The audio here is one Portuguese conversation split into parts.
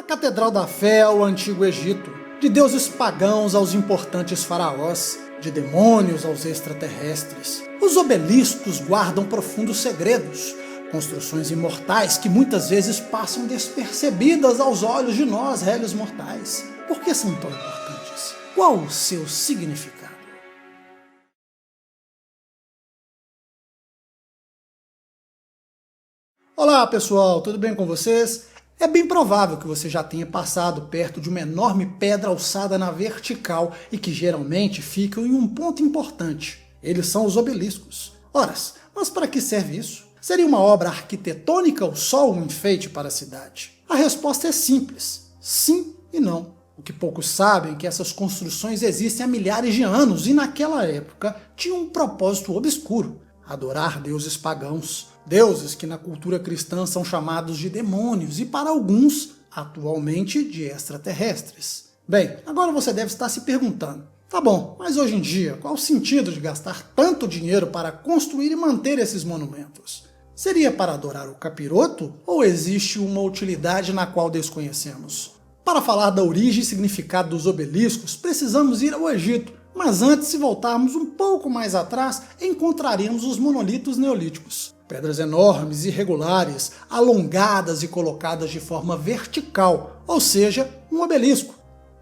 Catedral da Fé ao Antigo Egito, de deuses pagãos aos importantes faraós, de demônios aos extraterrestres. Os obeliscos guardam profundos segredos, construções imortais que muitas vezes passam despercebidas aos olhos de nós, réis mortais. Por que são tão importantes? Qual o seu significado? Olá pessoal, tudo bem com vocês? É bem provável que você já tenha passado perto de uma enorme pedra alçada na vertical e que geralmente ficam em um ponto importante. Eles são os obeliscos. Ora, mas para que serve isso? Seria uma obra arquitetônica ou só um enfeite para a cidade? A resposta é simples, sim e não. O que poucos sabem é que essas construções existem há milhares de anos e naquela época tinham um propósito obscuro: adorar deuses pagãos. Deuses que na cultura cristã são chamados de demônios e para alguns, atualmente, de extraterrestres. Bem, agora você deve estar se perguntando, tá bom, mas hoje em dia, qual o sentido de gastar tanto dinheiro para construir e manter esses monumentos? Seria para adorar o capiroto ou existe uma utilidade na qual desconhecemos? Para falar da origem e significado dos obeliscos, precisamos ir ao Egito, mas antes, se voltarmos um pouco mais atrás, encontraremos os monolitos neolíticos. Pedras enormes, irregulares, alongadas e colocadas de forma vertical, ou seja, um obelisco.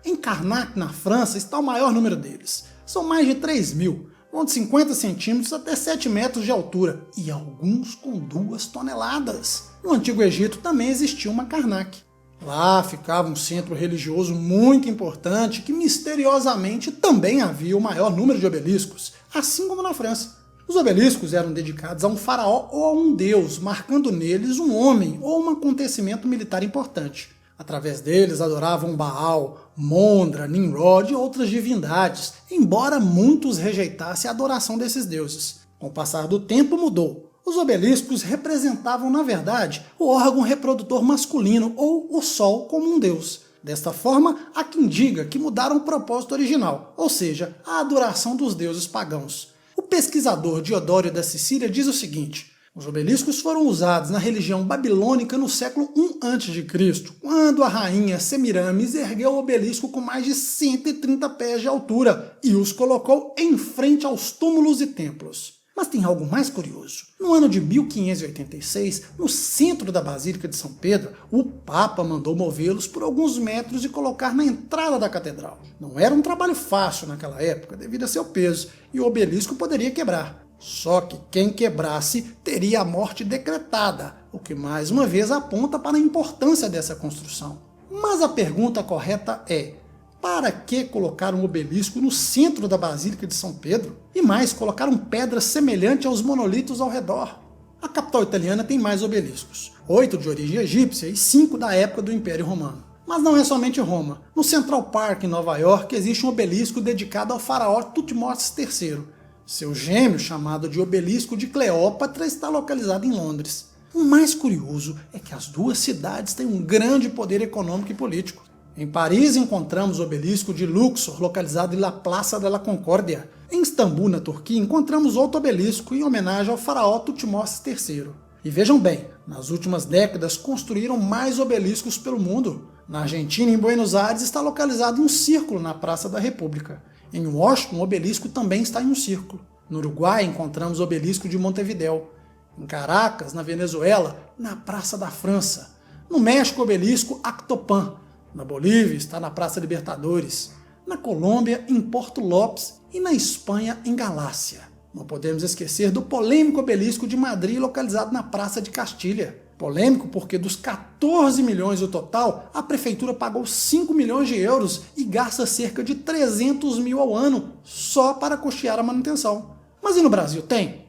Em Karnak, na França, está o maior número deles. São mais de 3.000, vão de 50 centímetros até 7 metros de altura, e alguns com 2 toneladas. No Antigo Egito também existia uma Karnak. Lá ficava um centro religioso muito importante que misteriosamente também havia o maior número de obeliscos, assim como na França. Os obeliscos eram dedicados a um faraó ou a um deus, marcando neles um homem ou um acontecimento militar importante. Através deles adoravam Baal, Mondra, Nimrod e outras divindades, embora muitos rejeitassem a adoração desses deuses. Com o passar do tempo mudou. Os obeliscos representavam, na verdade, o órgão reprodutor masculino ou o sol como um deus. Desta forma, há quem diga que mudaram o propósito original, ou seja, a adoração dos deuses pagãos. O pesquisador Diodório da Sicília diz o seguinte: os obeliscos foram usados na religião babilônica no século I a.C., quando a rainha Semiramis ergueu o obelisco com mais de 130 pés de altura e os colocou em frente aos túmulos e templos. Mas tem algo mais curioso. No ano de 1586, no centro da Basílica de São Pedro, o Papa mandou movê-los por alguns metros e colocar na entrada da catedral. Não era um trabalho fácil naquela época, devido a seu peso, e o obelisco poderia quebrar. Só que quem quebrasse teria a morte decretada, o que mais uma vez aponta para a importância dessa construção. Mas a pergunta correta é: para que colocar um obelisco no centro da Basílica de São Pedro? E mais, colocaram pedras semelhantes aos monolitos ao redor. A capital italiana tem mais obeliscos, 8 de origem egípcia e 5 da época do Império Romano. Mas não é somente Roma. No Central Park, em Nova York, existe um obelisco dedicado ao faraó Tutmoses III. Seu gêmeo, chamado de Obelisco de Cleópatra, está localizado em Londres. O mais curioso é que as duas cidades têm um grande poder econômico e político. Em Paris encontramos o obelisco de Luxor, localizado em La Plaça de la Concórdia. Em Istambul, na Turquia, encontramos outro obelisco em homenagem ao faraó Tutmoses III. E vejam bem, nas últimas décadas construíram mais obeliscos pelo mundo. Na Argentina, em Buenos Aires, está localizado um círculo na Praça da República. Em Washington, o obelisco também está em um círculo. No Uruguai, encontramos o obelisco de Montevidéu. Em Caracas, na Venezuela, na Praça da França. No México, o obelisco Actopan. Na Bolívia está na Praça Libertadores, na Colômbia em Porto Lopes e na Espanha em Galácia. Não podemos esquecer do polêmico obelisco de Madrid localizado na Praça de Castilha. Polêmico porque dos 14 milhões do total, a prefeitura pagou 5 milhões de euros e gasta cerca de 300 mil ao ano só para custear a manutenção. Mas e no Brasil tem?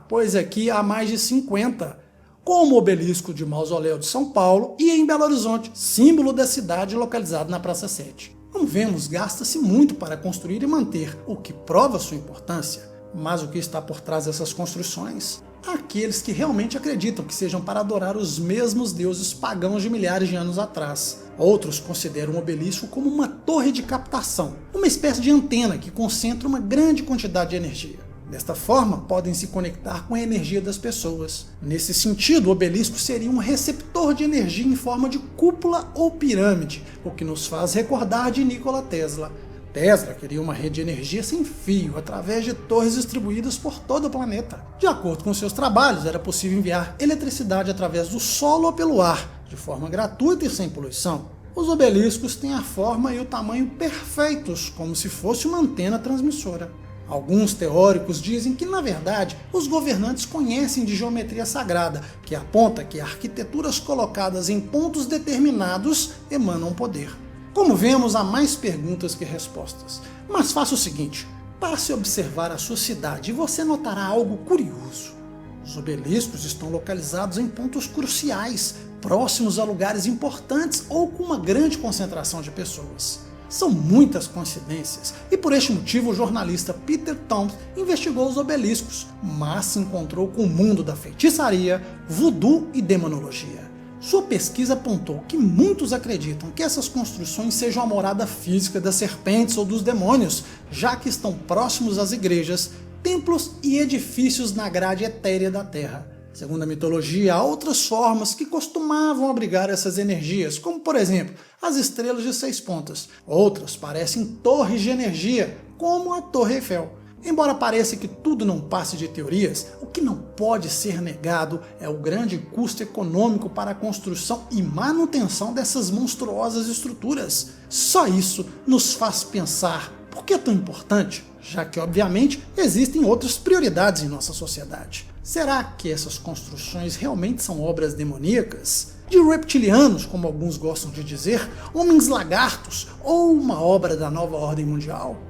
Pois aqui há mais de 50. Como o obelisco de Mausoléu de São Paulo e em Belo Horizonte, símbolo da cidade localizado na Praça 7. Como vemos, gasta-se muito para construir e manter, o que prova sua importância. Mas o que está por trás dessas construções? Há aqueles que realmente acreditam que sejam para adorar os mesmos deuses pagãos de milhares de anos atrás. Outros consideram o obelisco como uma torre de captação, uma espécie de antena que concentra uma grande quantidade de energia. Desta forma, podem se conectar com a energia das pessoas. Nesse sentido, o obelisco seria um receptor de energia em forma de cúpula ou pirâmide, o que nos faz recordar de Nikola Tesla. Tesla queria uma rede de energia sem fio, através de torres distribuídas por todo o planeta. De acordo com seus trabalhos, era possível enviar eletricidade através do solo ou pelo ar, de forma gratuita e sem poluição. Os obeliscos têm a forma e o tamanho perfeitos, como se fosse uma antena transmissora. Alguns teóricos dizem que, na verdade, os governantes conhecem de geometria sagrada, que aponta que arquiteturas colocadas em pontos determinados emanam poder. Como vemos, há mais perguntas que respostas. Mas faça o seguinte, passe a observar a sua cidade e você notará algo curioso. Os obeliscos estão localizados em pontos cruciais, próximos a lugares importantes ou com uma grande concentração de pessoas. São muitas coincidências, e por este motivo o jornalista Peter Thompson investigou os obeliscos, mas se encontrou com o mundo da feitiçaria, voodoo e demonologia. Sua pesquisa apontou que muitos acreditam que essas construções sejam a morada física das serpentes ou dos demônios, já que estão próximos às igrejas, templos e edifícios na grade etérea da Terra. Segundo a mitologia, há outras formas que costumavam abrigar essas energias, como por exemplo, as estrelas de 6 pontas. Outras parecem torres de energia, como a Torre Eiffel. Embora pareça que tudo não passe de teorias, o que não pode ser negado é o grande custo econômico para a construção e manutenção dessas monstruosas estruturas. Só isso nos faz pensar por que é tão importante, já que obviamente existem outras prioridades em nossa sociedade. Será que essas construções realmente são obras demoníacas? De reptilianos, como alguns gostam de dizer, homens lagartos ou uma obra da nova ordem mundial?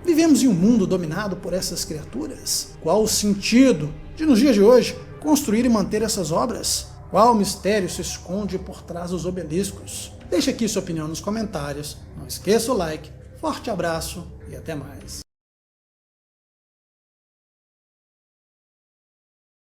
Vivemos em um mundo dominado por essas criaturas? Qual o sentido de, nos dias de hoje, construir e manter essas obras? Qual mistério se esconde por trás dos obeliscos? Deixe aqui sua opinião nos comentários, não esqueça o like, forte abraço e até mais.